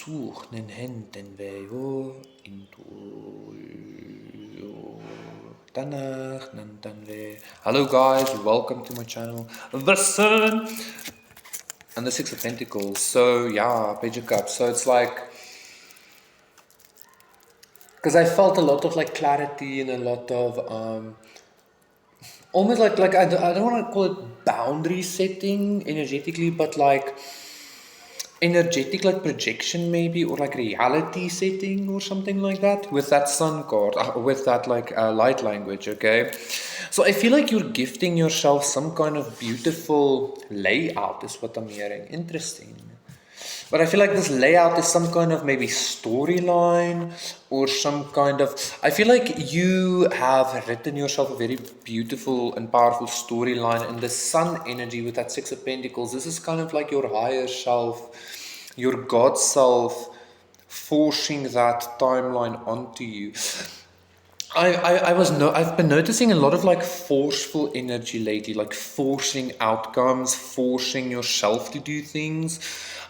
such nen henten veyo into Tanach Nantanve. Hello guys, welcome to my channel. The Sun and the Six of Pentacles. So yeah, Page of Cups. So it's like, because I felt a lot of like clarity and a lot of almost like I don't want to call it boundary setting energetically, but like energetic like projection maybe, or like reality setting or something like that with that sun card, with that like light language. Okay, so I feel like you're gifting yourself some kind of beautiful layout is what I'm hearing. Interesting. But I feel like this layout is some kind of maybe storyline or some kind of. I feel like you have written yourself a very beautiful and powerful storyline, and the sun energy with that Six of Pentacles. This is kind of like your higher self, your God self, forcing that timeline onto you. I've been noticing a lot of like forceful energy lately, like forcing outcomes, forcing yourself to do things.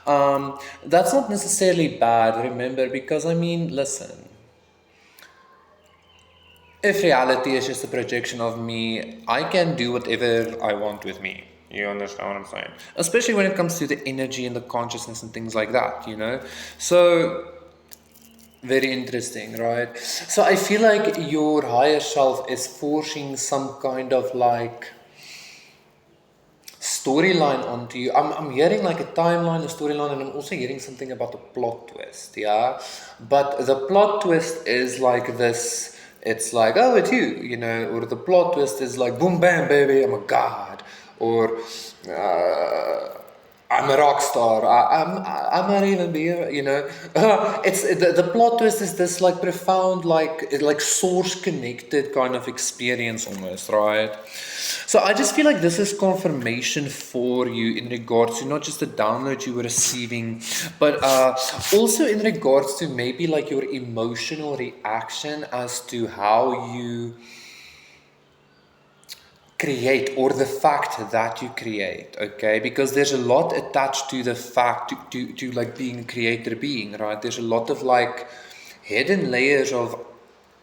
That's not necessarily bad, remember, because I mean, listen, if reality is just a projection of me, I can do whatever I want with me. You understand what I'm saying? Especially when it comes to the energy and the consciousness and things like that, you know? So very interesting, right? So I feel like your higher self is forcing some kind of like storyline onto you. I'm hearing like a timeline, a storyline, and I'm also hearing something about a plot twist, yeah? But the plot twist is like this, it's like, oh, it's you, you know, or the plot twist is like, boom, bam, baby, I'm a god, or I'm a rock star. I might even be, you know. It's the plot twist is this like profound, like source connected kind of experience almost, right? So I just feel like this is confirmation for you in regards to not just the download you were receiving, but also in regards to maybe like your emotional reaction as to how you create, or the fact that you create, okay? Because there's a lot attached to the fact to like being a creator being, right? There's a lot of like hidden layers of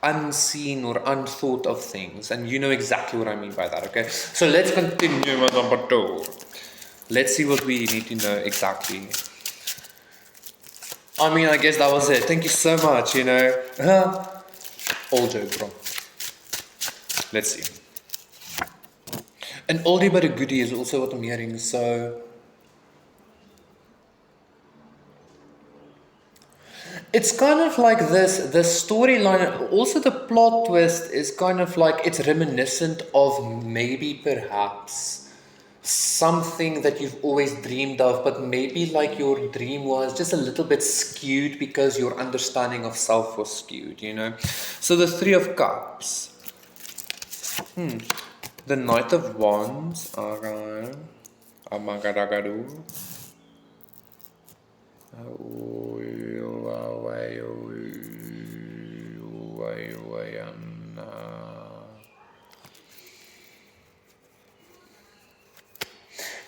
unseen or unthought of things, and you know exactly what I mean by that, okay? So let's continue with number 2. Let's see what we need to know exactly. I mean, I guess that was it. Thank you so much, you know. All joke, bro. Let's see. An oldie but a goodie is also what I'm hearing, so it's kind of like the storyline, also the plot twist is kind of like, it's reminiscent of maybe perhaps something that you've always dreamed of, but maybe like your dream was just a little bit skewed because your understanding of self was skewed, you know. So the Three of Cups, the Knight of Wands, alright, Amagadagadu.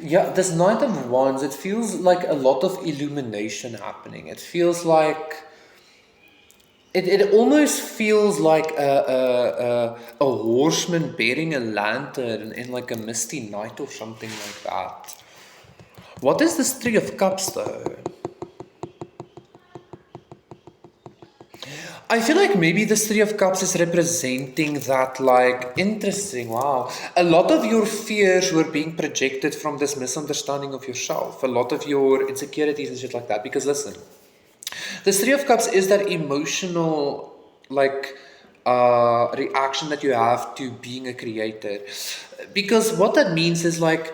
Yeah, this Knight of Wands, it feels like a lot of illumination happening. It feels like it almost feels like a horseman bearing a lantern in like a misty night or something like that. What is this Three of Cups though? I feel like maybe this Three of Cups is representing that, like, interesting, wow. A lot of your fears were being projected from this misunderstanding of yourself. A lot of your insecurities and shit like that. Because listen, this Three of Cups is that emotional, like, reaction that you have to being a creator. Because what that means is like,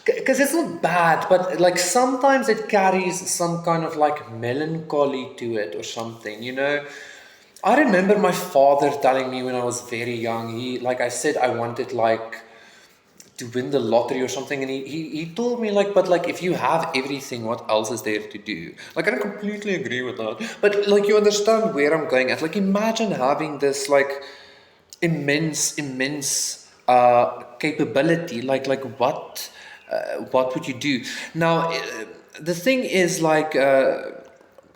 because it's not bad, but like sometimes it carries some kind of like melancholy to it or something, you know. I remember my father telling me when I was very young, he, like I said, I wanted like to win the lottery or something, and he told me like, but like if you have everything, what else is there to do? Like I don't completely agree with that, but like you understand where I'm going at. Like imagine having this like immense capability, like what would you do now? the thing is like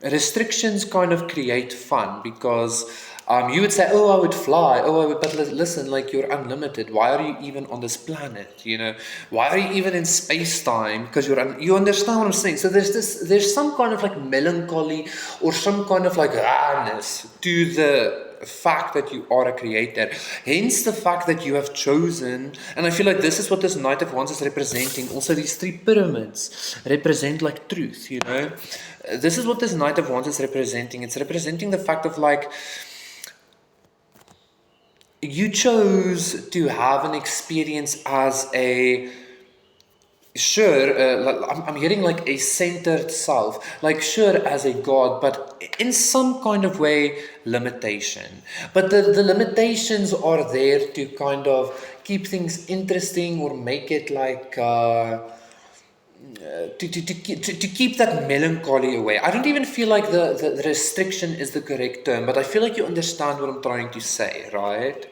restrictions kind of create fun because you would say, oh, I would fly, oh, I would, but listen, like you're unlimited. Why are you even on this planet? You know, why are you even in space time? Because you understand what I'm saying. So there's some kind of like melancholy or some kind of like rawness to the fact that you are a creator. Hence the fact that you have chosen, and I feel like this is what this Knight of Wands is representing. Also, these three pyramids represent like truth, you know. This is what this Knight of Wands is representing. It's representing the fact of like you chose to have an experience as a sure, I'm hearing like a centered self, like sure as a god, but in some kind of way limitation. But the limitations are there to kind of keep things interesting or make it like to keep that melancholy away. I don't even feel like the restriction is the correct term, but I feel like you understand what I'm trying to say, right?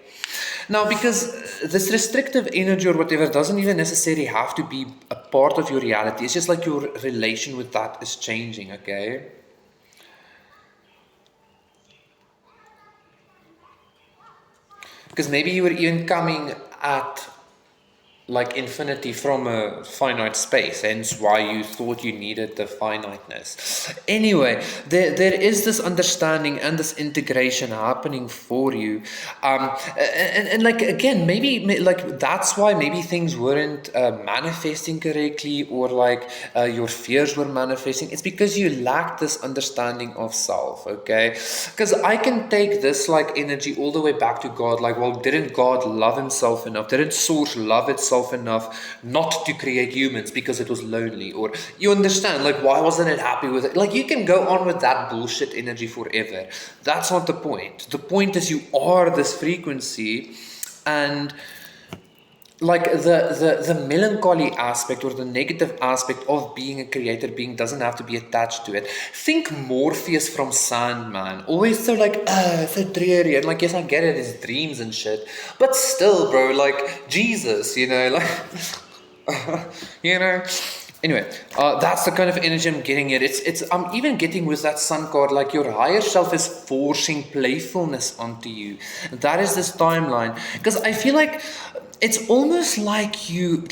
Now, because this restrictive energy or whatever doesn't even necessarily have to be a part of your reality. It's just like your relation with that is changing, okay? Because maybe you were even coming at like infinity from a finite space, hence why you thought you needed the finiteness. Anyway, there is this understanding and this integration happening for you. And like, again, maybe like that's why maybe things weren't manifesting correctly or like your fears were manifesting. It's because you lacked this understanding of self, okay? Because I can take this like energy all the way back to God. Like, well, didn't God love himself enough? Didn't Source love itself enough not to create humans because it was lonely? Or you understand, like, why wasn't it happy with it? Like, you can go on with that bullshit energy forever. That's not the point. The point is you are this frequency, and like the melancholy aspect or the negative aspect of being a creator being doesn't have to be attached to it. Think Morpheus from Sandman, always so like so dreary, and like yes, I get it, his dreams and shit, but still, bro, like Jesus, you know, like you know. Anyway, that's the kind of energy I'm getting here. I'm even getting with that sun card, like your higher self is forcing playfulness onto you. That is this timeline. Because I feel like it's almost like you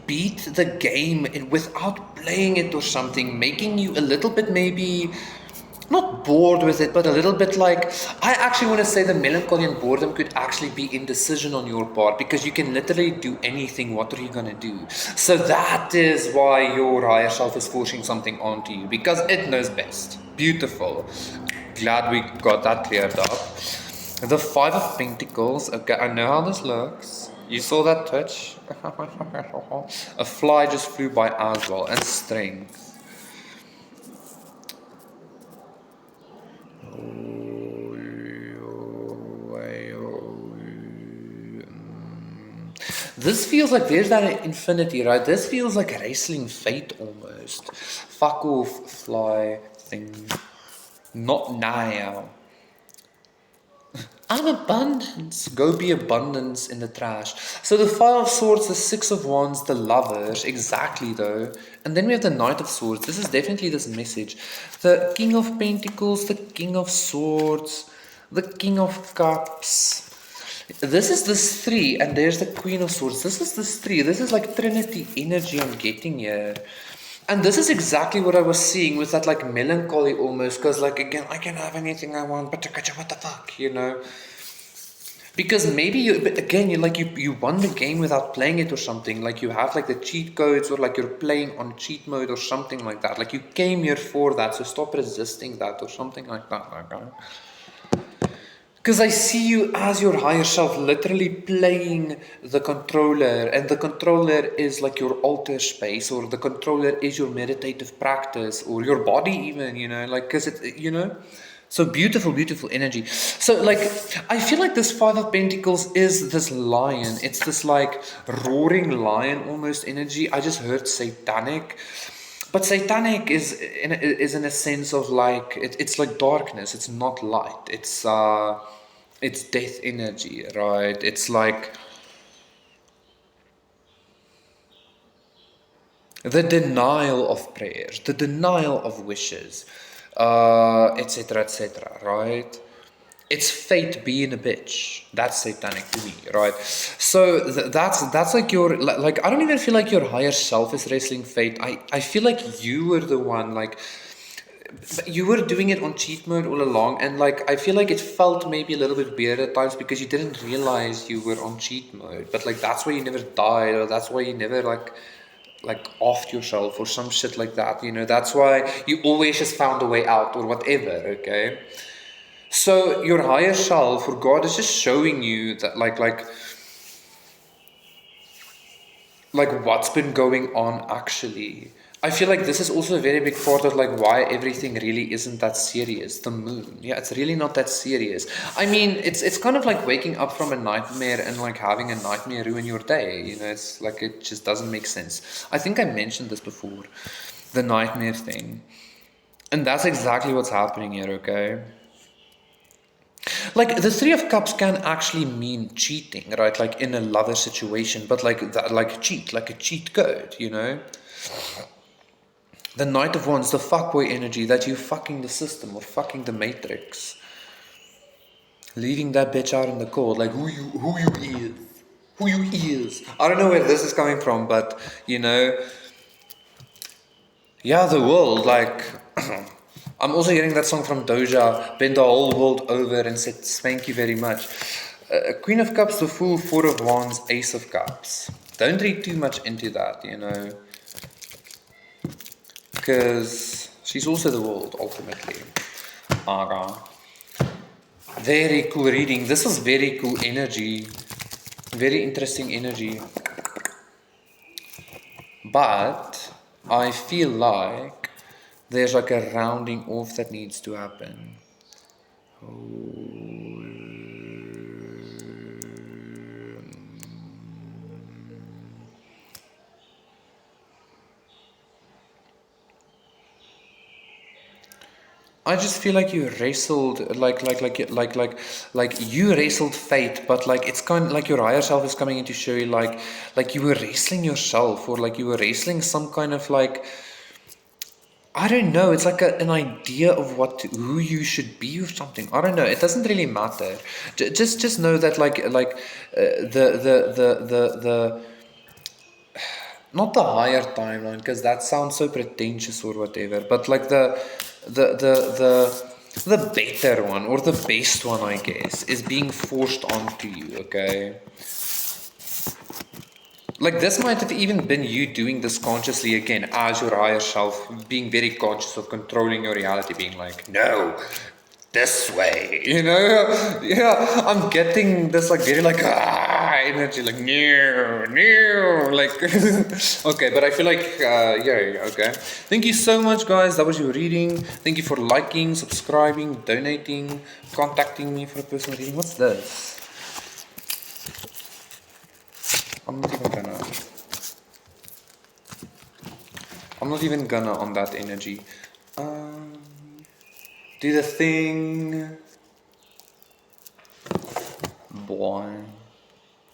beat the game without playing it or something, making you a little bit maybe not bored with it, but a little bit like, I actually want to say the melancholy and boredom could actually be indecision on your part because you can literally do anything. What are you going to do? So that is why your higher self is forcing something onto you because it knows best. Beautiful. Glad we got that cleared up. The Five of Pentacles. Okay, I know how this looks. You saw that touch? A fly just flew by as well, and strength. This feels like there's that infinity, right? This feels like wrestling fate almost. Fuck off, fly thing. Not now. I'm abundance. Go be abundance in the trash. So the Five of Swords, the Six of Wands, the Lovers, exactly though. And then we have the Knight of Swords. This is definitely this message. The King of Pentacles, the King of Swords, the King of Cups. This is this three, and there's the Queen of Swords. This is this three. This is like Trinity energy I'm getting here. And this is exactly what I was seeing with that like melancholy almost, because like again, I can have anything I want, but what the fuck, you know? Because maybe you, but again, you won the game without playing it or something. Like you have like the cheat codes, or like you're playing on cheat mode or something like that. Like you came here for that, so stop resisting that or something like that. Okay? Because I see you as your higher self literally playing the controller, and the controller is like your altar space, or the controller is your meditative practice, or your body, even, you know, like, because it, you know. So beautiful, beautiful energy. So, like, I feel like this Five of Pentacles is this lion. It's this, like, roaring lion almost energy. I just heard satanic. But satanic is in a sense of like it's like darkness. It's not light. It's death energy, right? It's like the denial of prayers, the denial of wishes, etc., right? It's fate being a bitch. That's satanic to me, right? So that's like like I don't even feel like your higher self is wrestling fate. I feel like you were the one, like you were doing it on cheat mode all along, and like I feel like it felt maybe a little bit weird at times because you didn't realize you were on cheat mode. But like that's why you never died, or that's why you never like offed yourself or some shit like that. You know, that's why you always just found a way out or whatever. Okay. So your higher self or God is just showing you that like what's been going on actually. I feel like this is also a very big part of like why everything really isn't that serious. The moon, yeah, it's really not that serious. I mean, it's kind of like waking up from a nightmare and like having a nightmare ruin your day. You know, it's like it just doesn't make sense. I think I mentioned this before, the nightmare thing, and that's exactly what's happening here. Okay. Like the Three of Cups can actually mean cheating, right? Like in a lover situation, but like that, like cheat, like a cheat code, you know. The Knight of Wands, the fuckboy energy that you fucking the system or fucking the matrix, leaving that bitch out in the cold, like who you is. I don't know where this is coming from, but you know, yeah, the world, like. I'm also hearing that song from Doja, been the whole world over and said thank you very much. Queen of Cups, the Fool, Four of Wands, Ace of Cups. Don't read too much into that, you know, because she's also the world ultimately. Aga. Very cool reading. This was very cool energy. Very interesting energy. But I feel like there's like a rounding off that needs to happen. I just feel like you wrestled, like you wrestled fate, but like it's kind of like your higher self is coming in to show you, like you were wrestling yourself, or like you were wrestling some kind of like, I don't know. It's like an idea of who you should be or something. I don't know. It doesn't really matter. Just know that the not the higher timeline, because that sounds so pretentious or whatever, but like the better one, or the best one, I guess, is being forced onto you. Okay. Like this might have even been you doing this consciously again as your higher self, being very conscious of controlling your reality, being like, no, this way, you know? Yeah, I'm getting this like very like energy, like no, like okay, but I feel like yeah, okay. Thank you so much, guys. That was your reading. Thank you for liking, subscribing, donating, contacting me for a personal reading. What's this? I'm not even gonna. I'm not even gonna on that energy. Do the thing. Boy.